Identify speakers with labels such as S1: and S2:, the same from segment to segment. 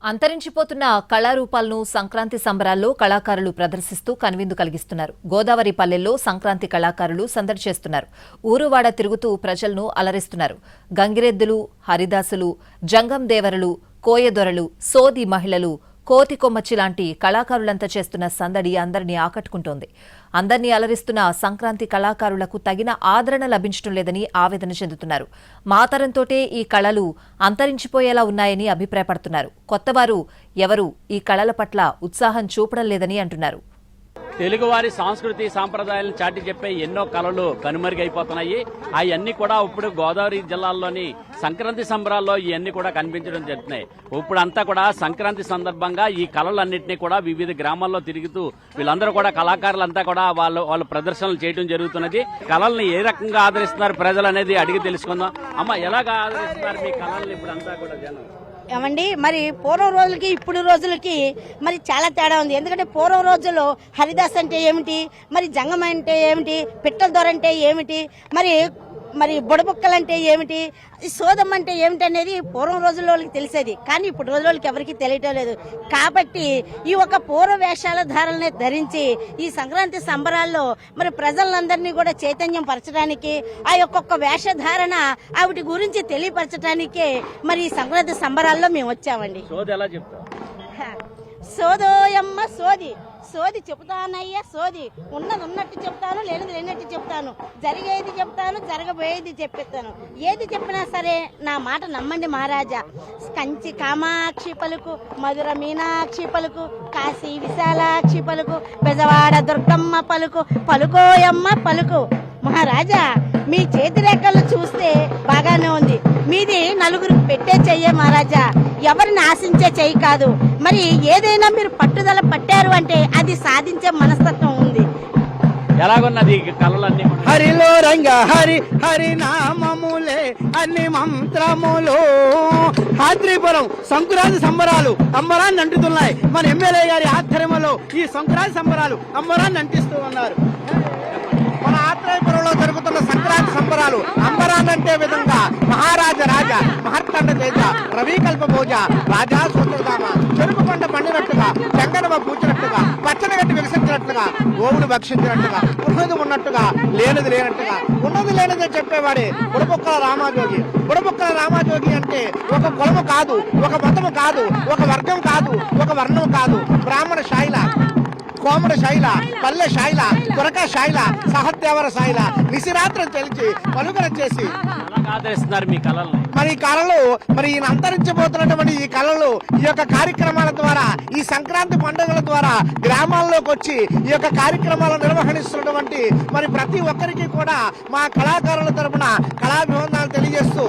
S1: అంతరించిపోతున్న కళారూపాలను సంక్రాంతి సంబరాల్లో కళాకారులు ప్రదర్శిస్తూ కనువిందు కలిగిస్తున్నారు. గోదావరి పల్లెల్లో సంక్రాంతి కళాకారులు సందడి చేస్తున్నారు. ఊరువాడ తిరుగుతూ ప్రజలను అలరిస్తున్నారు. గంగిరెద్దులు, హరిదాసులు, జంగం దేవరలు, కోయదొరలు, సోది మహిళలు, కోతి కొమ్మచ్చి లాంటి కళాకారులంతా చేస్తున్న సందడి అందరినీ ఆకట్టుకుంటోంది. అందర్నీ అలరిస్తున్న సంక్రాంతి కళాకారులకు తగిన ఆదరణ లభించడం లేదని ఆవేదన చెందుతున్నారు. మా తరంతోటే ఈ కళలు అంతరించిపోయేలా ఉన్నాయని అభిప్రాయపడుతున్నారు. కొత్తవారు ఎవరూ ఈ కళల పట్ల ఉత్సాహం చూపడం లేదని అంటున్నారు.
S2: తెలుగువారి సంస్కృతి సాంప్రదాయాలను చాటి చెప్పే ఎన్నో కళలు కనుమరుగైపోతున్నాయి. అవన్నీ కూడా ఇప్పుడు గోదావరి జిల్లాల్లోని సంక్రాంతి సంబరాల్లో ఇవన్నీ కూడా కనిపించడం జరుగుతున్నాయి. ఇప్పుడు అంతా కూడా సంక్రాంతి సందర్భంగా ఈ కళలన్నింటినీ కూడా వివిధ గ్రామాల్లో తిరుగుతూ వీళ్ళందరూ కూడా కళాకారులంతా కూడా వాళ్ళు ప్రదర్శనలు చేయడం జరుగుతున్నది. కళల్ని ఏ రకంగా ఆదరిస్తున్నారు ప్రజలు అనేది అడిగి తెలుసుకుందాం. అమ్మ, ఎలాగ ఆదరిస్తున్నారు మీ కళల్ని ఇప్పుడు అంతా కూడా జనం?
S3: ఏమండి, మరి పూర్వం రోజులకి ఇప్పుడు రోజులకి మరి చాలా తేడా ఉంది. ఎందుకంటే పూర్వం రోజుల్లో హరిదాస్ అంటే ఏమిటి, మరి జంగం అంటే ఏమిటి, పిట్టల దొర అంటే ఏమిటి, మరి బుడబుక్కలంటే ఏమిటి, సోదం అంటే ఏమిటి అనేది పూర్వం రోజుల్లోకి తెలిసేది. కానీ ఇప్పుడు రోజులకి ఎవరికి తెలియటం లేదు. కాబట్టి ఈ ఒక పూర్వ వేషాల ధారణని ధరించి ఈ సంక్రాంతి సంబరాల్లో మరి ప్రజలందరినీ కూడా చైతన్యం పరచడానికి, ఆ యొక్క వేషధారణ ఆవిటి గురించి తెలియపరచడానికే మరి ఈ సంక్రాంతి సంబరాల్లో మేము వచ్చామండి. సోదోయమ్మ సోది సోది చెబుతానయ్యా, సోది ఉన్నది ఉన్నట్టు చెప్తాను, లేనిది లేనట్టు చెప్తాను, జరిగేది చెప్తాను, జరగబోయేది చెప్పిస్తాను. ఏది చెప్పినా సరే నా మాట నమ్మండి మహారాజా. కంచి కామాక్షి పలుకు, మధుర మీనాక్షి పలుకు, కాశీ విశాలాక్షి పలుకు, బెజవాడ దుర్గమ్మ పలుకు, పలుకోయమ్మ పలుకు. మహారాజా, మీ చేతి రేఖలు చూస్తే బాగానే ఉంది. మీది నలుగురు పెట్టే చెయ్యే మహారాజా, ఎవరిని ఆశించే చెయ్యి కాదు. మరి ఏదైనా మీరు పట్టుదల పట్టారు అంటే అది సాధించే మనస్తత్వం ఉంది.
S2: ఎలాగున్నది కళలన్నీ?
S4: హరిలో రంగ హరి హరి నామములే అన్ని మంత్రములు. హాద్రీపురం సంక్రాంతి సంబరాలు అంబరాన్ని అంటుతున్నాయి. మన ఎమ్మెల్యే గారి ఆధ్వర్యంలో ఈ సంక్రాంతి సంబరాలు అంబరాన్ని అంటిస్తూ ఉన్నారు. మన ఆత్రేయపురంలో జరుగుతున్న సంక్రాంతి సంబరాలు అంబరాన్నంటే విధంగా మహారాజా రాజా మహర్కండ తేజ రవికల్ప భోజ రాజా సూత్రధామ చెరుకు పంట పండినట్టుగా చంగనవ పూచినట్టుగా పచ్చని గట్టి వికసించినట్టుగా గోవులు భక్షించినట్టుగా ఉన్నది ఉన్నట్టుగా లేనిది లేనట్టుగా ఉన్నది లేనిది చెప్పేవాడే బుడబుక్కల రామాజోగి. బుడబుక్కల రామాజోగి అంటే ఒక కులము కాదు, ఒక మతము కాదు, ఒక వర్గం కాదు, ఒక వర్ణం కాదు. బ్రాహ్మణ శైల, కోమడ శైల, పల్లె శైల, కొరక శైల, సహదేవర శైల నిశిరాత్రం తెలిసి పలుకర చేసి
S2: ఆదరిస్తున్నారు మీ కళలు.
S4: మరి ఈ కళలు మరి ఈయన అంతరించబోతున్నటువంటి ఈ కళలు ఈ యొక్క కార్యక్రమాల ద్వారా, ఈ సంక్రాంతి పండుగల ద్వారా గ్రామాల్లోకి వచ్చి ఈ యొక్క కార్యక్రమాలను నిర్వహిస్తున్నటువంటి మరి ప్రతి ఒక్కరికి కూడా మా కళాకారుల తరపున కళాభివందనాలు తెలియజేస్తూ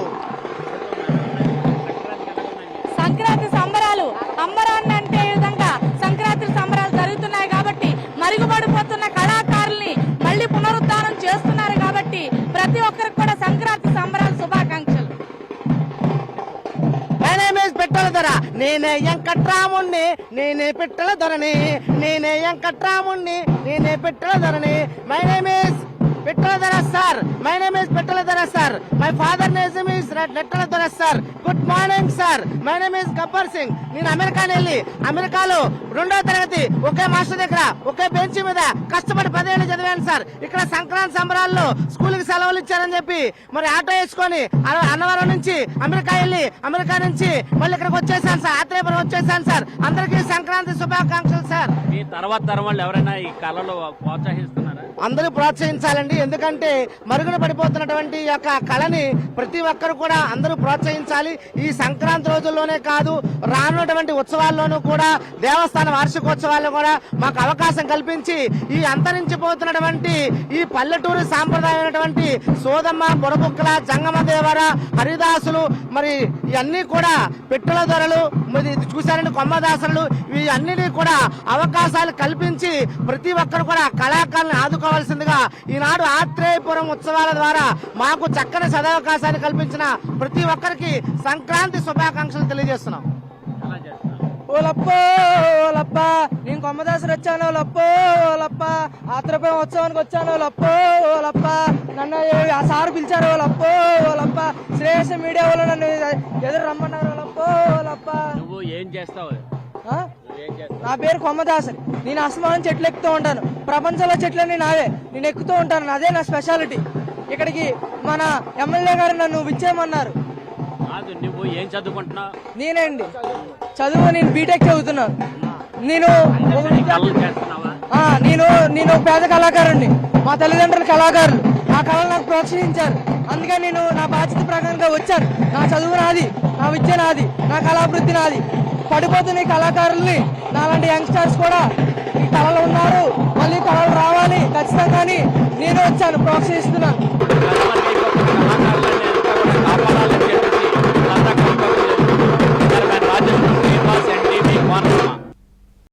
S5: సంక్రాంతి సంబరాలు అంబరాన్ని అంటే విధంగా సంక్రాంతి సంబరాలు జరుగుతున్నాయి కాబట్టి మరుగుపడిపోతున్న కళాకారుల్ని మళ్ళీ పునరుద్ధానం చేస్తున్నారు కాబట్టి ప్రతి ఒక్కరికి కూడా సంక్రాంతి సంబరాలు శుభాకాంక్షలు.
S4: పెట్టల ధర నేనే వెంకట్రాముణ్ణి, నేనే పెట్టల ధరని, నేనే వెంకట్రాముణ్ణి, నేనే పెట్టల ధరని. My name is Petradara sir. My name is Petradara sir. My father name is Petradara sir. Good morning sir. My name is Gabbar Singh. నేను అమెరికాలో 2వ తరగతి ఒకే మాస్టర్ దగ్గర ఒకే బెంచ్ మీద కష్టపడి 10 ఏళ్ళు చదివాను సార్. ఇక్కడ సంక్రాంతి సంబరాల్లో స్కూల్ కి సెలవులు ఇచ్చారని చెప్పి మరి ఆటో వేసుకొని అన్నవరం నుంచి అమెరికా నుంచి మళ్ళీ ఇక్కడికి వచ్చేసాను సార్. ఆత్రేయపురం వచ్చేసాను సార్. అందరికీ సంక్రాంతి శుభాకాంక్షలు సార్.
S2: ఈ తర్వాత తరం వాళ్ళు ఎవరైనా ఈ కళలో ప్రోత్సహిస్తున్నారా?
S4: అందరూ ప్రోత్సహించాలండి. ఎందుకంటే మరుగున పడిపోతున్నటువంటి యొక్క కళని ప్రతి ఒక్కరు కూడా అందరూ ప్రోత్సహించాలి. ఈ సంక్రాంతి రోజుల్లోనే కాదు, రానున్నటువంటి ఉత్సవాల్లోనూ కూడా, దేవస్థాన వార్షికోత్సవాల్లో కూడా మాకు అవకాశం కల్పించి ఈ అంతరించిపోతున్నటువంటి ఈ పల్లెటూరు సాంప్రదాయమైనటువంటి సోదమ్మ, బుడబుక్కల, జంగమ దేవర, హరిదాసులు, మరి ఇవన్నీ కూడా పిట్టల దొరలు, మరి చూశారంటే కొమ్మదాసులు, ఇవి అన్నిటి కూడా అవకాశాలు కల్పించి ప్రతి ఒక్కరు కూడా కళాకారులను ఆదుకోవాల్సిందిగా ఈనాడు ఆత్రేయపురం ఉత్సవాల ద్వారా మాకు చక్కని సదవకాశాన్ని కల్పించిన ప్రతి ఒక్కరికి సంక్రాంతి శుభాకాంక్షలు తెలియజేస్తున్నాం.
S6: ఓలప్పో ఓలప్ప, నేను కొమ్మదాసులు వచ్చాను ఓలప్పో ఓలప్ప, ఆత్రేయపురం ఉత్సవానికి వచ్చాను ఓలప్పో ఓలప్ప, నన్ను ఆ సారు పిలిచారు ఓలప్పో ఓలప్ప, శ్రేయస్ మీడియా వాళ్ళు నన్ను ఎదురు రమ్మన్నారు ఓలప్ప. ఓలప్పో ఓలప్ప.
S2: నువ్వు ఏం చేస్తావు?
S6: ఆ? నా పేరు కొమ్మదాసరి. నేను అసమానం చెట్లు ఎక్కుతూ ఉంటాను. ప్రపంచంలో చెట్లన్నీ నావే, నేను ఎక్కుతూ ఉంటాను. అదే నా స్పెషాలిటీ. ఇక్కడికి మన ఎమ్మెల్యే గారు నన్ను విచ్చేయమన్నారు.
S2: కాదు, నువ్వు ఏం చదువుకుంటున్నావు?
S6: నేనండి చదువు, నేను బీటెక్ చదువుతున్నాను. నేను
S2: కళలు చేస్తున్నావా?
S6: నేను పేద కళాకారుణ్ణి. మా తల్లిదండ్రులు కళాకారులు. నా కళలు నాకు ప్రోత్సహించారు. అందుకే నేను నా బాధ్యత ప్రకారంగా వచ్చాను. నా చదువు నాది, నా విద్య నాది, నా కళాభివృద్ధి నాది. పడిపోతున్న ఈ కళాకారుల్ని, నాలాంటి యంగ్స్టర్స్ కూడా ఈ కళలు ఉన్నారు, మళ్ళీ కళలు రావాలి ఖచ్చితంగా. నేను వచ్చాను, ప్రోత్సహిస్తున్నాను.